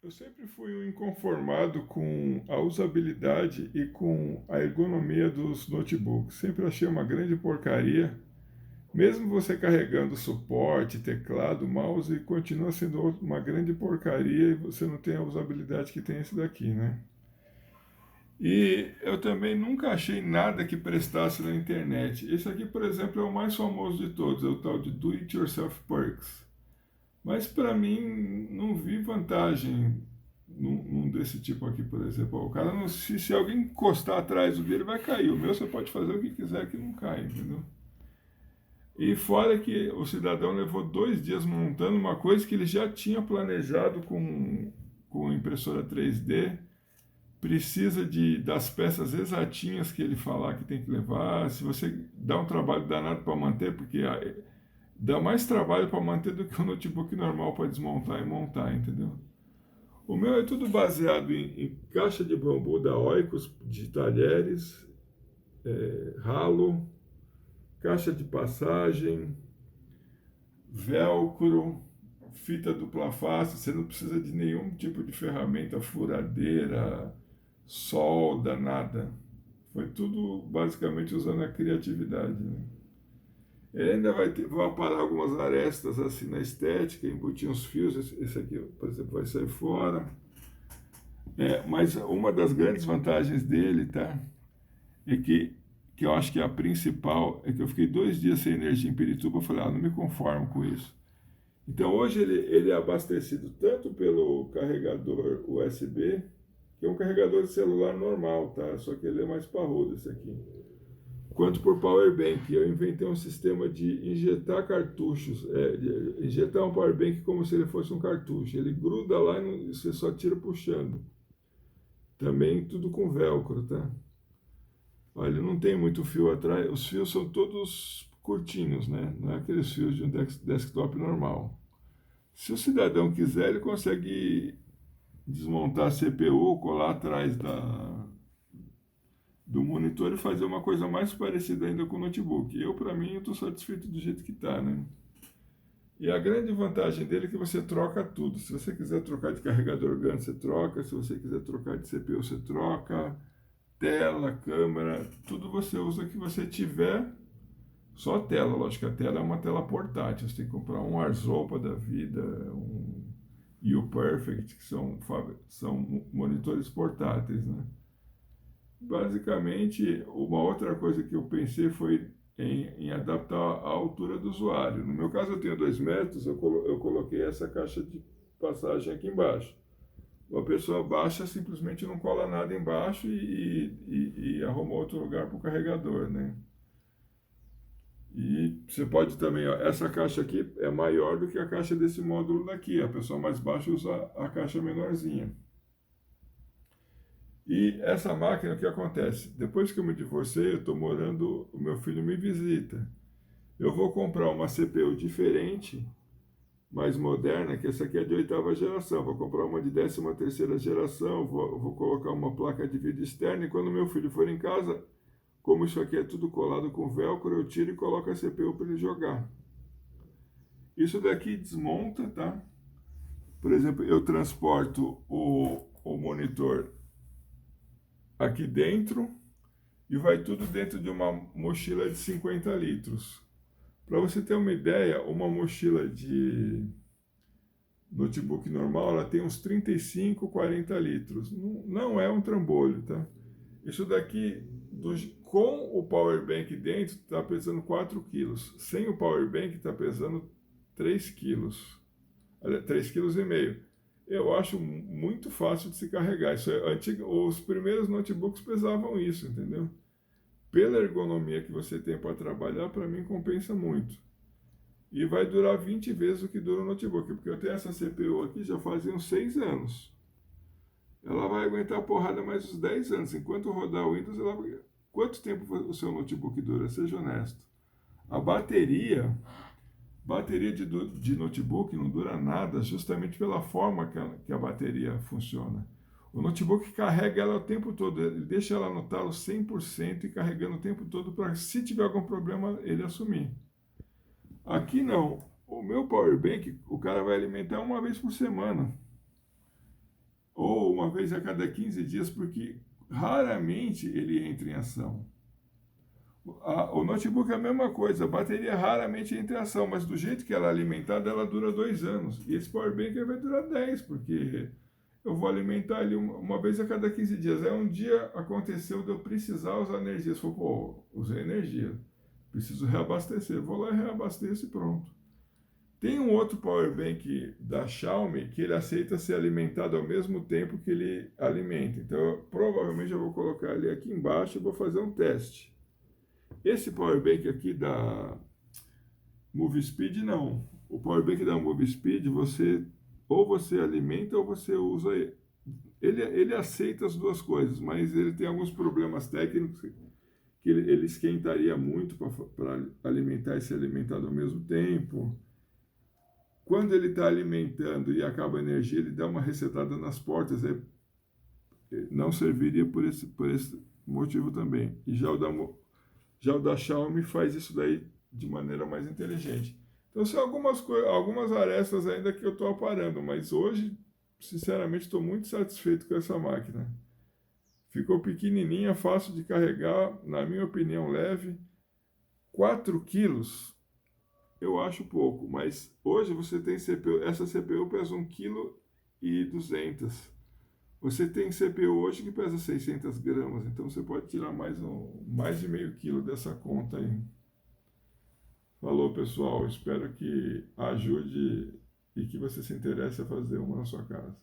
Eu sempre fui um inconformado com a usabilidade e com a ergonomia dos notebooks. Sempre achei uma grande porcaria. Mesmo você carregando suporte, teclado, mouse, continua sendo uma grande porcaria e você não tem a usabilidade que tem esse daqui, né? E eu também nunca achei nada que prestasse na internet. Esse aqui, por exemplo, é o mais famoso de todos, é o tal de Do It Yourself Perks. Mas para mim, não vi vantagem num desse tipo aqui, por exemplo. O cara, não, se alguém encostar atrás do dele, vai cair. O meu você pode fazer o que quiser que não cai, entendeu? E fora que o cidadão levou 2 dias montando uma coisa que ele já tinha planejado com impressora 3D, precisa das peças exatinhas que ele falar que tem que levar. Se você dá um trabalho danado para manter, porque dá mais trabalho para manter do que um notebook normal para desmontar e montar, entendeu? O meu é tudo baseado em caixa de bambu da Oikos, de talheres, ralo, caixa de passagem, velcro, fita dupla face. Você não precisa de nenhum tipo de ferramenta, furadeira, solda, nada. Foi tudo basicamente usando a criatividade, né? Ele ainda vai aparar algumas arestas assim na estética, embutir uns fios. Esse aqui, por exemplo, vai sair fora. Mas uma das grandes vantagens dele, tá? É que eu acho que a principal é que eu fiquei 2 dias sem energia em Pirituba. Eu falei, não me conformo com isso. Então hoje ele é abastecido tanto pelo carregador USB, que é um carregador de celular normal, tá? Só que ele é mais parrudo esse aqui. Quanto por power bank. Eu inventei um sistema de injetar cartuchos, de injetar um power bank como se ele fosse um cartucho. Ele gruda lá e você só tira puxando. Também tudo com velcro, tá? Olha, não tem muito fio atrás. Os fios são todos curtinhos, né? Não é aqueles fios de um desktop normal. Se o cidadão quiser, ele consegue desmontar a CPU, colar atrás do monitor e fazer uma coisa mais parecida ainda com o notebook. Eu, para mim, estou satisfeito do jeito que está, né? E a grande vantagem dele é que você troca tudo. Se você quiser trocar de carregador grande, você troca. Se você quiser trocar de CPU, você troca. Tela, câmera, tudo você usa que você tiver. Só a tela, lógico, a tela é uma tela portátil. Você tem que comprar um Arzopa da vida, um UPerfect, que são monitores portáteis, né? Basicamente, uma outra coisa que eu pensei foi em adaptar a altura do usuário. No meu caso, eu tenho 2 metros, eu coloquei essa caixa de passagem aqui embaixo. Uma pessoa baixa simplesmente não cola nada embaixo e arruma outro lugar para o carregador, né? E você pode também, ó, essa caixa aqui é maior do que a caixa desse módulo daqui. A pessoa mais baixa usa a caixa menorzinha. E essa máquina, o que acontece? Depois que eu me divorciei, eu estou morando, o meu filho me visita. Eu vou comprar uma CPU diferente, mais moderna, que essa aqui é de 8ª geração. Vou comprar uma de 13ª geração, vou colocar uma placa de vídeo externa e quando meu filho for em casa, como isso aqui é tudo colado com velcro, eu tiro e coloco a CPU para ele jogar. Isso daqui desmonta, tá? Por exemplo, eu transporto o monitor aqui dentro e vai tudo dentro de uma mochila de 50 litros. Para você ter uma ideia, uma mochila de notebook normal, ela tem uns 35, 40 litros. Não é um trambolho, tá? Isso daqui, com o power bank dentro, está pesando 4 quilos. Sem o power bank, está pesando 3 quilos. 3,5 kg. Eu acho muito fácil de se carregar. Isso é antigo, os primeiros notebooks pesavam isso, entendeu? Pela ergonomia que você tem para trabalhar, para mim compensa muito. E vai durar 20 vezes o que dura o notebook, porque eu tenho essa CPU aqui já fazia uns 6 anos. Ela vai aguentar a porrada mais uns 10 anos. Enquanto rodar o Windows, ela vai... Quanto tempo o seu notebook dura? Seja honesto. A bateria de notebook não dura nada, justamente pela forma que a bateria funciona. O notebook carrega ela o tempo todo, ele deixa ela no talo 100% e carregando o tempo todo para, se tiver algum problema, ele assumir. Aqui não. O meu power bank, o cara vai alimentar uma vez por semana. ou uma vez a cada 15 dias, porque raramente ele entra em ação. O notebook é a mesma coisa, a bateria raramente entra em ação, mas do jeito que ela é alimentada, ela dura 2 anos. E esse powerbank vai durar 10, porque eu vou alimentar ele uma vez a cada 15 dias. Aí um dia aconteceu de eu precisar usar energia. Você falou, pô, usei energia, preciso reabastecer. Vou lá e reabasteço e pronto. Tem um outro power bank da Xiaomi que ele aceita ser alimentado ao mesmo tempo que ele alimenta. Então, provavelmente eu vou colocar ele aqui embaixo e vou fazer um teste. Esse power bank aqui da MoveSpeed não. O power bank da MoveSpeed você ou você alimenta ou você usa ele. Ele aceita as duas coisas, mas ele tem alguns problemas técnicos que ele esquentaria muito para alimentar e ser alimentado ao mesmo tempo. Quando ele está alimentando e acaba a energia, ele dá uma resetada nas portas. Não serviria por esse motivo também. E já o da Xiaomi faz isso daí de maneira mais inteligente. Então são algumas arestas ainda que eu estou aparando, mas hoje, sinceramente, estou muito satisfeito com essa máquina. Ficou pequenininha, fácil de carregar, na minha opinião, leve. 4 quilos eu acho pouco, mas hoje você tem CPU, essa CPU pesa 1,2 kg. Você tem CPU hoje que pesa 600 gramas, então você pode tirar mais de meio quilo dessa conta aí. Falou, pessoal, espero que ajude e que você se interesse a fazer uma na sua casa.